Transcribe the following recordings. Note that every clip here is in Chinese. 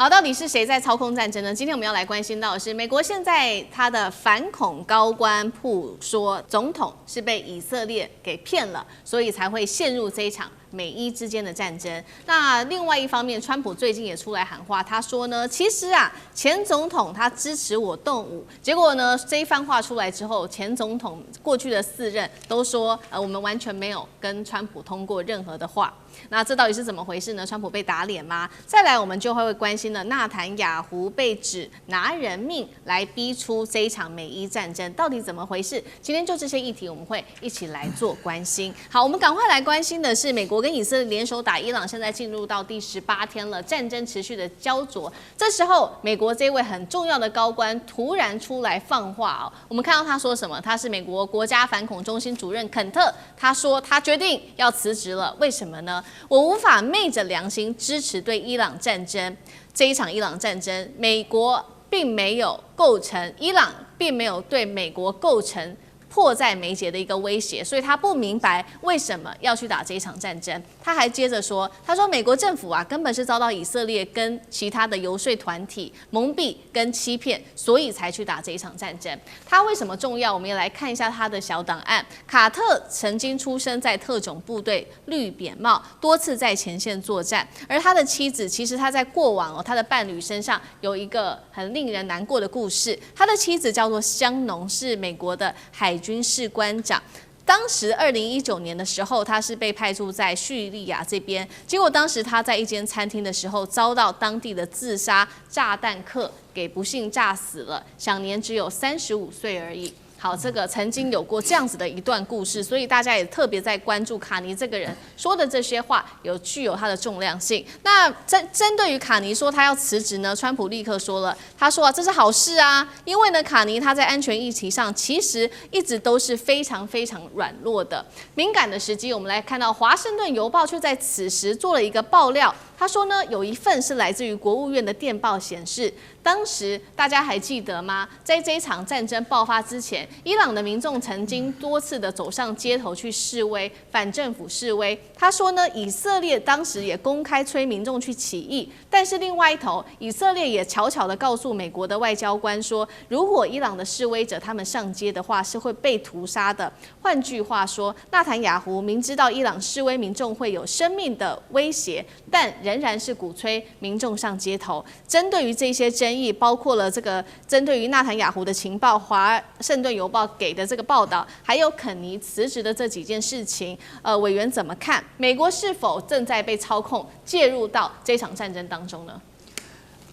好，到底是谁在操控战争呢？今天我们要来关心到的是，美国现在他的反恐高官曝说，总统是被以色列给骗了，所以才会陷入这一场美伊之间的战争。那另外一方面，川普最近也出来喊话，他说呢，其实啊，前总统他支持我动武，结果呢，这一番话出来之后，前总统过去的4任都说，我们完全没有跟川普通过任何的话。那这到底是怎么回事呢？川普被打脸吗？再来，我们就会关心了，纳坦雅胡被指拿人命来逼出这一场美伊战争，到底怎么回事？今天就这些议题，我们会一起来做关心。好，我们赶快来关心的是，美国跟以色列联手打伊朗，现在进入到第18天了，战争持续的焦灼。这时候，美国这位很重要的高官突然出来放话哦，我们看到他说什么？他是美国国家反恐中心主任肯特，他说他决定要辞职了，为什么呢？我无法昧着良心支持对伊朗战争这一场伊朗战争，美国并没有构成，伊朗并没有对美国构成迫在眉睫的一个威胁，所以他不明白为什么要去打这一场战争。他还接着说，他说美国政府啊根本是遭到以色列跟其他的游说团体蒙蔽跟欺骗，所以才去打这一场战争。他为什么重要？我们也来看一下他的小档案。卡特曾经出生在特种部队绿扁帽，多次在前线作战。而他的妻子，其实他在过往他的伴侣身上有一个很令人难过的故事。他的妻子叫做香农，是美国的海军士官长。当时2019年的时候，他是被派驻在叙利亚这边，结果当时他在一间餐厅的时候，遭到当地的自杀炸弹客给不幸炸死了，享年只有35岁而已。好，这个曾经有过这样子的一段故事，所以大家也特别在关注卡尼这个人说的这些话具有他的重量性。那针对于卡尼说他要辞职呢，川普立刻说了，他说这是好事啊，因为呢卡尼他在安全议题上其实一直都是非常非常软弱的。敏感的时机，我们来看到《华盛顿邮报》却在此时做了一个爆料。他说呢，有一份是来自于国务院的电报显示，当时大家还记得吗？在这一场战争爆发之前，伊朗的民众曾经多次的走上街头去示威，反政府示威。他说呢，以色列当时也公开催民众去起义，但是另外一头，以色列也悄悄的告诉美国的外交官说，如果伊朗的示威者他们上街的话，是会被屠杀的。换句话说，纳坦雅胡明知道伊朗示威民众会有生命的威胁，但仍然是鼓吹民众上街头。针对于这些争议，包括了这个针对于纳坦雅胡的情报，《华盛顿邮报》给的这个报道，还有肯尼辞职的这几件事情，委员怎么看？美国是否正在被操控，介入到这场战争当中呢？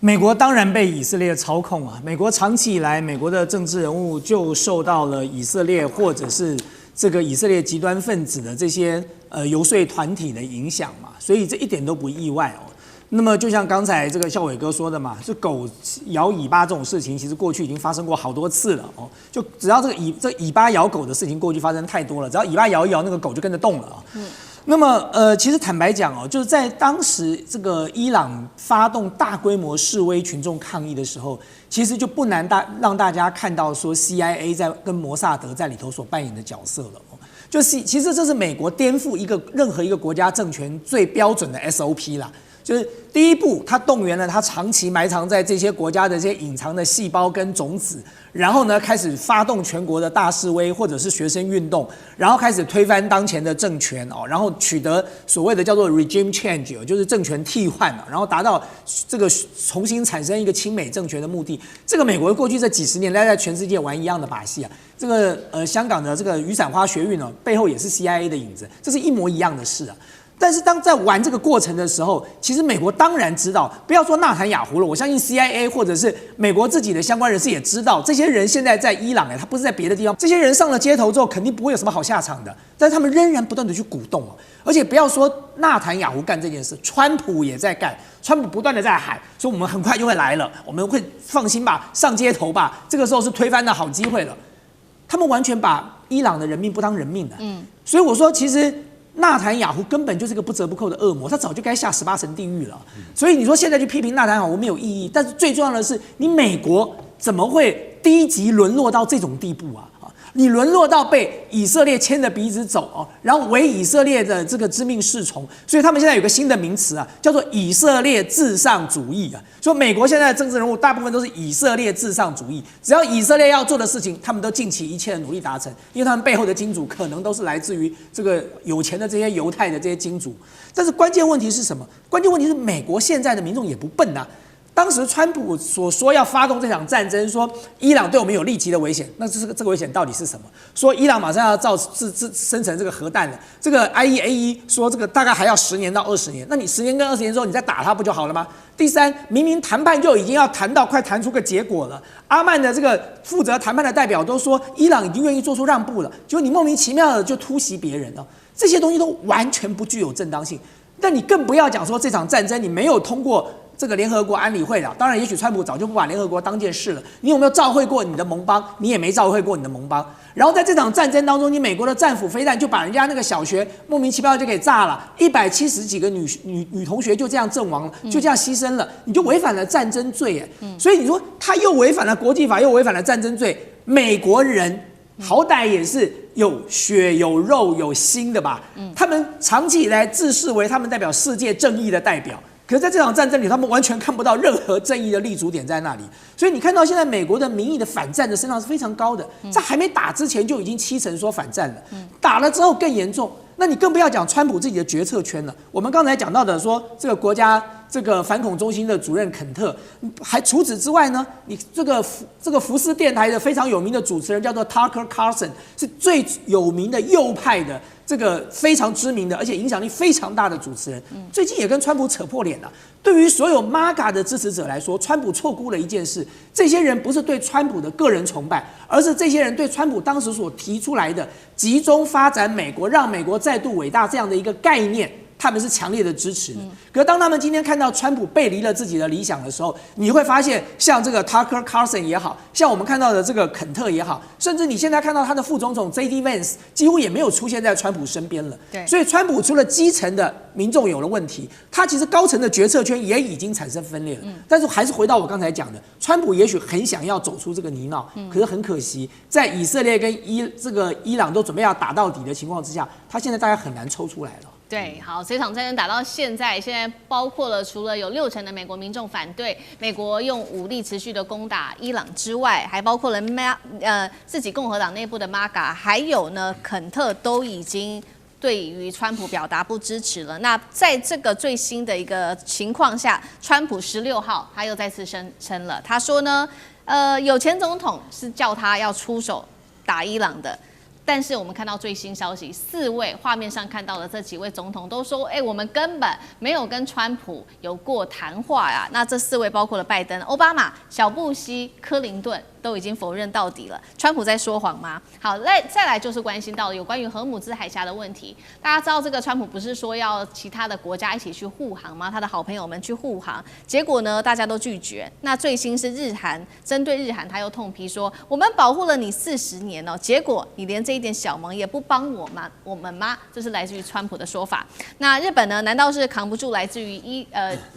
美国当然被以色列操控啊！美国长期以来，美国的政治人物就受到了以色列或者是这个以色列极端分子的这些游说团体的影响嘛，所以这一点都不意外哦。那么就像刚才这个孝伟哥说的嘛，是狗摇尾巴这种事情，其实过去已经发生过好多次了哦。就只要这尾巴咬狗的事情，过去发生太多了，只要尾巴摇一摇，那个狗就跟着动了啊。那么其实坦白讲哦，就是在当时这个伊朗发动大规模示威群众抗议的时候，其实就不难让大家看到说 CIA 在跟摩萨德在里头所扮演的角色了哦。就是其实这是美国颠覆任何一个国家政权最标准的 SOP 啦。就是第一步，他动员了他长期埋藏在这些国家的这些隐藏的细胞跟种子，然后呢开始发动全国的大示威或者是学生运动，然后开始推翻当前的政权哦，然后取得所谓的叫做 regime change， 就是政权替换，然后达到这个重新产生一个亲美政权的目的。这个美国过去这几十年来在全世界玩一样的把戏啊。这个香港的这个雨伞花学运哦，背后也是 CIA 的影子，这是一模一样的事啊。但是当在玩这个过程的时候，其实美国当然知道，不要说纳坦雅胡了，我相信 CIA 或者是美国自己的相关人士也知道，这些人现在在伊朗他不是在别的地方，这些人上了街头之后，肯定不会有什么好下场的。但是他们仍然不断的去鼓动，而且不要说纳坦雅胡干这件事，川普也在干，川普不断的在喊，说我们很快就会来了，我们会放心吧，上街头吧，这个时候是推翻的好机会了。他们完全把伊朗的人命不当人命的，所以我说其实。纳坦雅胡根本就是个不折不扣的恶魔，他早就该下18层地狱了。所以你说现在去批评纳坦雅胡没有意义，但是最重要的是，你美国怎么会低级沦落到这种地步啊？你沦落到被以色列牵着鼻子走哦，然后为以色列的这个知命侍从，所以他们现在有个新的名词啊，叫做以色列至上主义啊。说美国现在的政治人物大部分都是以色列至上主义，只要以色列要做的事情，他们都尽其一切的努力达成，因为他们背后的金主可能都是来自于这个有钱的这些犹太的这些金主。但是关键问题是什么？关键问题是美国现在的民众也不笨啊。当时川普所说要发动这场战争，说伊朗对我们有立即的危险，那这个危险到底是什么？说伊朗马上要生成这个核弹了，这个 IAEA 说这个大概还要10年到20年，那你10年跟20年之后你再打它不就好了吗？第三，明明谈判就已经要谈到快谈出个结果了，阿曼的这个负责谈判的代表都说伊朗已经愿意做出让步了，结果你莫名其妙的就突袭别人了，这些东西都完全不具有正当性。但你更不要讲说这场战争你没有通过这个联合国安理会了，当然，也许川普早就不把联合国当件事了。你有没有召会过你的盟邦？你也没召会过你的盟邦。然后在这场战争当中，你美国的战斧飞弹就把人家那个小学莫名其妙就给炸了，170几个女同学就这样阵亡了，就这样牺牲了，你就违反了战争罪哎。所以你说他又违反了国际法，又违反了战争罪，美国人好歹也是有血有肉有心的吧？他们长期以来自视为他们代表世界正义的代表。可是在这场战争里，他们完全看不到任何正义的立足点在那里，所以你看到现在美国的民意的反战的声浪是非常高的，在还没打之前就已经70%说反战了，打了之后更严重。那你更不要讲川普自己的决策圈了。我们刚才讲到的说，这个国家这个反恐中心的主任肯特，还除此之外呢，你这个福斯电台的非常有名的主持人叫做 Tucker Carlson， 是最有名的右派的。这个非常知名的，而且影响力非常大的主持人，最近也跟川普扯破脸了。对于所有 MAGA 的支持者来说，川普错估了一件事：这些人不是对川普的个人崇拜，而是这些人对川普当时所提出来的集中发展美国，让美国再度伟大这样的一个概念。他们是强烈的支持的，可是当他们今天看到川普背离了自己的理想的时候，你会发现，像这个 Tucker Carlson 也好，像我们看到的这个肯特也好，甚至你现在看到他的副总统 JD Vance 几乎也没有出现在川普身边了。对，所以川普除了基层的民众有了问题，他其实高层的决策圈也已经产生分裂了。但是还是回到我刚才讲的，川普也许很想要走出这个泥淖，可是很可惜，在以色列跟伊朗都准备要打到底的情况之下，他现在大概很难抽出来了。对，好，这场战争打到现在包括了除了有60%的美国民众反对美国用武力持续的攻打伊朗之外，还包括了自己共和党内部的 MAGA， 还有呢肯特都已经对于川普表达不支持了。那在这个最新的一个情况下，川普16号他又再次声了，他说呢，有前总统是叫他要出手打伊朗的。但是我们看到最新消息，4位画面上看到的这几位总统都说，我们根本没有跟川普有过谈话呀。那这4位包括了拜登、奥巴马、小布希、克林顿。都已经否认到底了，川普在说谎吗？好，再来就是关心到有关于荷姆兹海峡的问题。大家知道这个川普不是说要其他的国家一起去护航吗？他的好朋友们去护航，结果呢大家都拒绝。那最新是日韩，针对日韩他又痛批说，我们保护了你40年哦，结果你连这一点小忙也不帮我们吗？这是来自于川普的说法。那日本呢？难道是扛不住来自于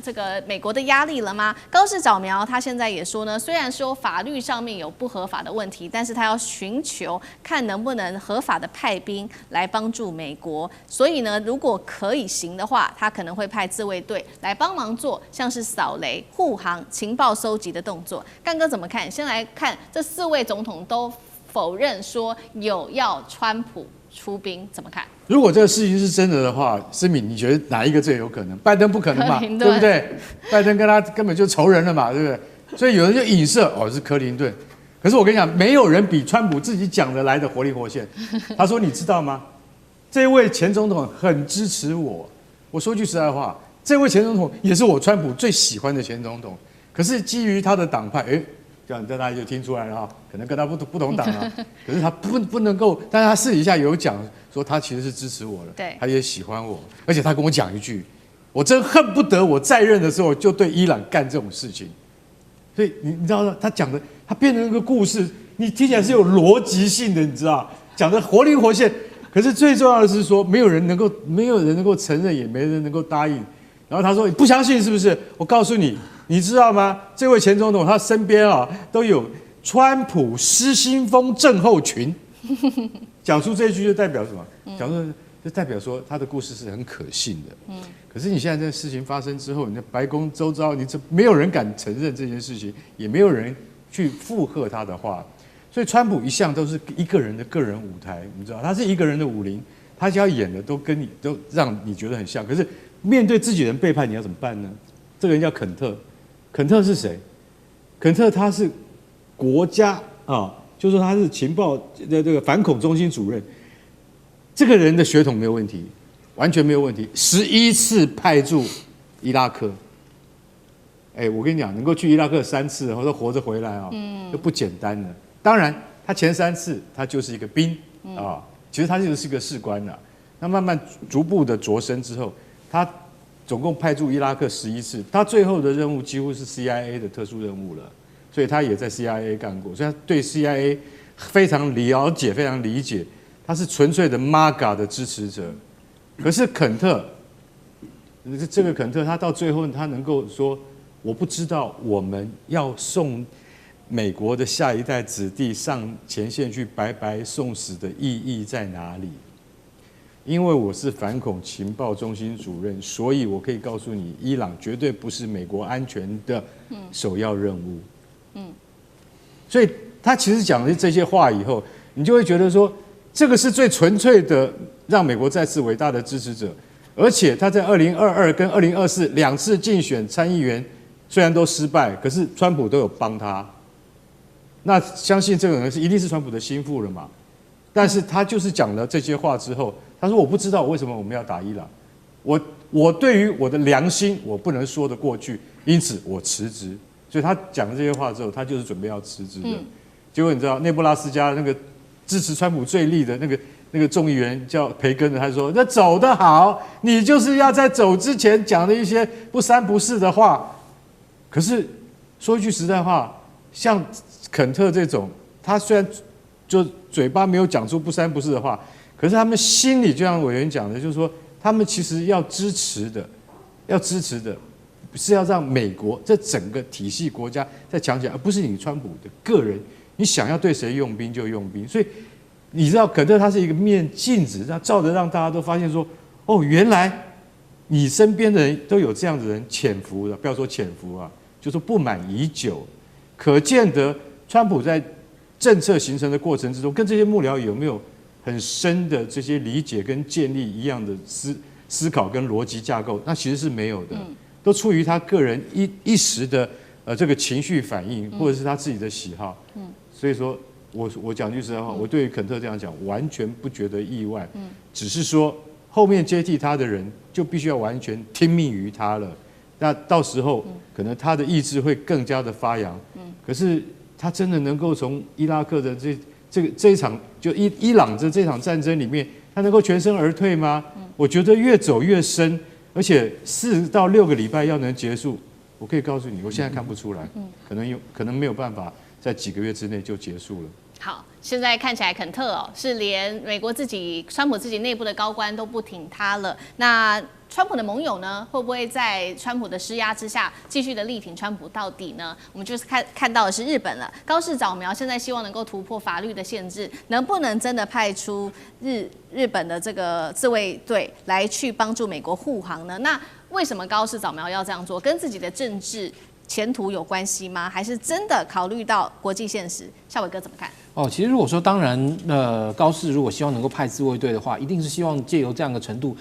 这个美国的压力了吗？高市早苗他现在也说呢，虽然说法律上面有不合法的问题，但是他要寻求看能不能合法的派兵来帮助美国。所以呢，如果可以行的话，他可能会派自卫队来帮忙做像是扫雷、护航、情报收集的动作。干哥怎么看？先来看这4位总统都否认说有要川普出兵，怎么看？如果这个事情是真的的话，思敏，你觉得哪一个最有可能？拜登不可能嘛，对不对？拜登跟他根本就仇人了嘛，对不对？所以有人就影射是克林顿。可是我跟你讲，没有人比川普自己讲的来的活灵活现。他说：“你知道吗？这位前总统很支持我。我说句实在话，这位前总统也是我川普最喜欢的前总统。可是基于他的党派，这样大家就听出来了哈，可能跟他不同党啊。可是他不能够，但是他私底下有讲说他其实是支持我的，对，他也喜欢我，而且他跟我讲一句，我真恨不得我在任的时候就对伊朗干这种事情。所以你知道他讲的。”它变成一个故事，你听起来是有逻辑性的，你知道，讲得活灵活现。可是最重要的是说，没有人能够承认，也没人能够答应。然后他说：“你不相信是不是？我告诉你，你知道吗？这位前总统他身边都有川普失心疯症候群。讲出这一句就代表什么？讲出就代表说他的故事是很可信的。可是你现在这个事情发生之后，你的白宫周遭，没有人敢承认这件事情，也没有人去附和他的话。所以川普一向都是一个人的个人舞台，你知道，他是一个人的武林，他只要演的都让你觉得很像。可是面对自己人背叛，你要怎么办呢？这个人叫肯特，肯特是谁？肯特他是国家啊，就是说他是情报的这个反恐中心主任。这个人的血统没有问题，完全没有问题。11次派驻伊拉克，我跟你讲，能够去伊拉克3次，或者活着回来啊，就不简单了。当然，他前3次他就是一个兵啊，其实他就是一个士官了。那慢慢逐步的擢升之后，他总共派驻伊拉克11次，他最后的任务几乎是 CIA 的特殊任务了，所以他也在 CIA 干过，所以他对 CIA 非常了解，非常理解。他是纯粹的 MAGA 的支持者。可是肯特，这个肯特，他到最后他能够说，我不知道我们要送美国的下一代子弟上前线去白白送死的意义在哪里？因为我是反恐情报中心主任，所以我可以告诉你，伊朗绝对不是美国安全的首要任务。所以他其实讲了这些话以后，你就会觉得说，这个是最纯粹的让美国再次伟大的支持者。而且他在2022跟20242次竞选参议员，虽然都失败，可是川普都有帮他。那相信这个人一定是川普的心腹了嘛？但是他就是讲了这些话之后，他说：“我不知道为什么我们要打伊朗，我对于我的良心我不能说得过去，因此我辞职。”所以他讲了这些话之后，他就是准备要辞职的。结果你知道，内布拉斯加那个支持川普最力的那个众议员叫培根的，他说：“那走得好，你就是要在走之前讲的一些不三不四的话。”可是说一句实在话，像肯特这种，他虽然就嘴巴没有讲出不三不四的话，可是他们心里就像委员讲的，就是说他们其实要支持的是要让美国这整个体系国家再强起来，而不是你川普的个人，你想要对谁用兵就用兵。所以你知道肯特他是一个面镜子，他照着让大家都发现说，哦，原来你身边的人都有这样的人潜伏的，不要说潜伏啊，就说不满已久。可见得川普在政策形成的过程之中，跟这些幕僚有没有很深的这些理解跟建立一样的思考跟逻辑架构？那其实是没有的，都出于他个人一时的这个情绪反应，或者是他自己的喜好。所以说我讲句实在话，我对于肯特这样讲完全不觉得意外，只是说后面接替他的人就必须要完全听命于他了。那到时候可能他的意志会更加的发扬。可是他真的能够从伊拉克的这一场就伊朗的这场战争里面，他能够全身而退吗？我觉得越走越深，而且4到6个礼拜要能结束，我可以告诉你，我现在看不出来，可能没有办法在几个月之内就结束了。好，现在看起来肯特是连美国川普自己内部的高官都不挺他了。那川普的盟友呢，会不会在川普的施压之下继续的力挺川普到底呢？我们就是看到的是日本了，高市早苗现在希望能够突破法律的限制，能不能真的派出日本的这个自卫队来去帮助美国护航呢？那为什么高市早苗要这样做？跟自己的政治前途有关系吗？还是真的考虑到国际现实？孝瑋哥怎么看？其实如果说当然，高市如果希望能够派自卫队的话，一定是希望借由这样的程度，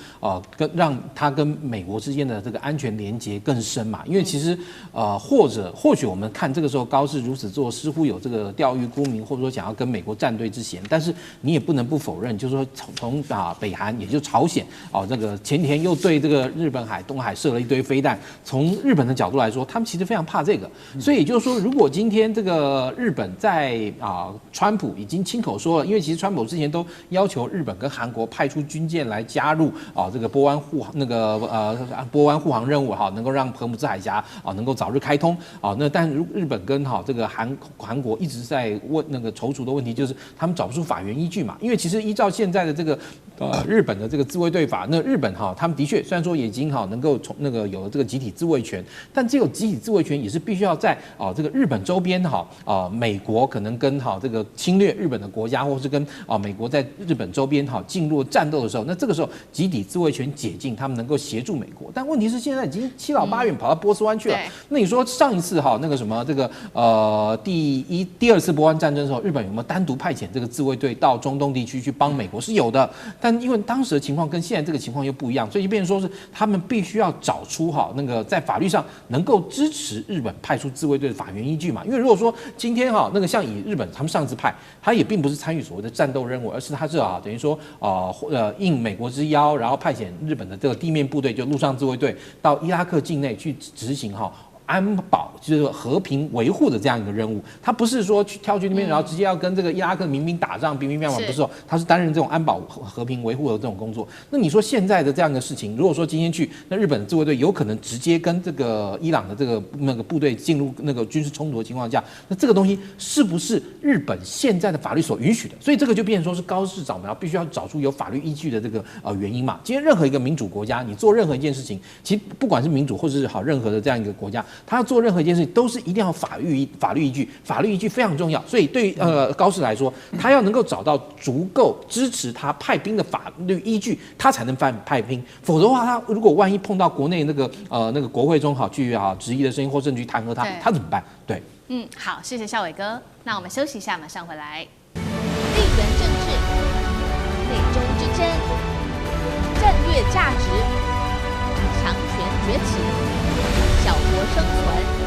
让他跟美国之间的这个安全连结更深嘛。因为其实或许我们看这个时候高市如此做，似乎有这个钓鱼沽名，或者说想要跟美国站队之嫌。但是你也不能不否认，就是说从北韩，也就是朝鲜这个前天又对这个日本海、东海射了一堆飞弹。从日本的角度来说，他们其实非常怕这个。所以也就是说，如果今天这个日本在川普已经亲口说了，因为其实川普之前都要求日本跟韩国派出军舰来加入这个波湾护航任务能够让荷姆兹海峡能够早日开通那但日本跟这个韩国一直在问那个踌躇的问题，就是他们找不出法源依据嘛。因为其实依照现在的这个日本的这个自卫队法，那日本他们的确虽然说已经能够从有了这个集体自卫权，但只有集体自卫权也是必须要在这个日本周边美国可能跟这个侵略日本的国家，或是跟美国在日本周边进入战斗的时候，那这个时候集体自卫权解禁，他们能够协助美国。但问题是现在已经七老八远跑到波斯湾去了。那你说上一次那个什么这个第二次波湾战争的时候，日本有没有单独派遣这个自卫队到中东地区去帮美国？是有的，但因为当时的情况跟现在这个情况又不一样，所以就变成说是他们必须要找出那个在法律上能够支持日本派出自卫队的法源依据嘛。因为如果说今天那个像以日本他们上次派，他也并不是参与所谓的战斗任务，而是他是等于说应美国之邀，然后派遣日本的这个地面部队，就陆上自卫队到伊拉克境内去执行安保，就是和平维护的这样一个任务。他不是说跳去那边，然后直接要跟这个伊拉克民兵打仗，兵兵乓乓，不是他是担任这种安保和平维护的这种工作。那你说现在的这样一个事情，如果说今天去，那日本的自卫队有可能直接跟这个伊朗的这个部队进入那个军事冲突的情况下，那这个东西是不是日本现在的法律所允许的？所以这个就变成说是高市早苗必须要找出有法律依据的这个原因嘛。今天任何一个民主国家，你做任何一件事情，其实不管是民主或者是任何的这样一个国家，他要做任何一件事情都是一定要法律依据，法律依据非常重要。所以对于高市来说，他要能够找到足够支持他派兵的法律依据，他才能派兵。否则的话，他如果万一碰到国内那个国会中去质疑的声音，或甚至于弹劾他，他怎么办？对，好，谢谢孝瑋哥。那我们休息一下，马上回来。地缘政治、内中之争、战略价值、强权崛起、小国生存。